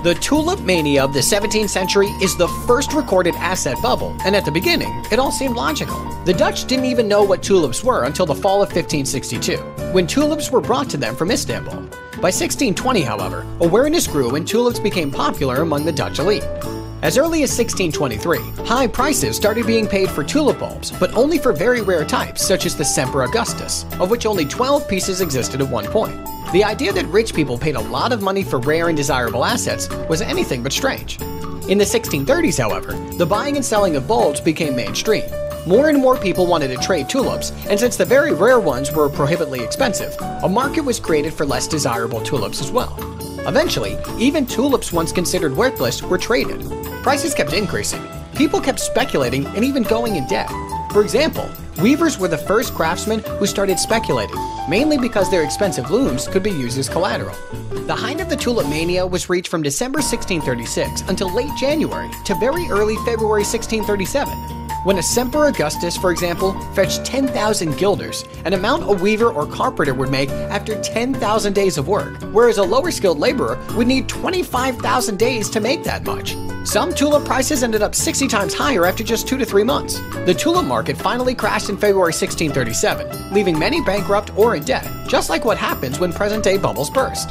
The Tulip Mania of the 17th century is the first recorded asset bubble, and at the beginning, it all seemed logical. The Dutch didn't even know what tulips were until the fall of 1562, when tulips were brought to them from Istanbul. By 1620, however, awareness grew and tulips became popular among the Dutch elite. As early as 1623, high prices started being paid for tulip bulbs, but only for very rare types such as the Semper Augustus, of which only 12 pieces existed at one point. The idea that rich people paid a lot of money for rare and desirable assets was anything but strange. In the 1630s, however, the buying and selling of bulbs became mainstream. More and more people wanted to trade tulips, and since the very rare ones were prohibitively expensive, a market was created for less desirable tulips as well. Eventually, even tulips once considered worthless were traded. Prices kept increasing, people kept speculating and even going in debt. For example, weavers were the first craftsmen who started speculating, mainly because their expensive looms could be used as collateral. The height of the Tulip Mania was reached from December 1636 until late January to very early February 1637. When a Semper Augustus, for example, fetched 10,000 guilders, an amount a weaver or carpenter would make after 10,000 days of work, whereas a lower-skilled laborer would need 25,000 days to make that much. Some tulip prices ended up 60 times higher after just 2 to 3 months. The tulip market finally crashed in February 1637, leaving many bankrupt or in debt, just like what happens when present-day bubbles burst.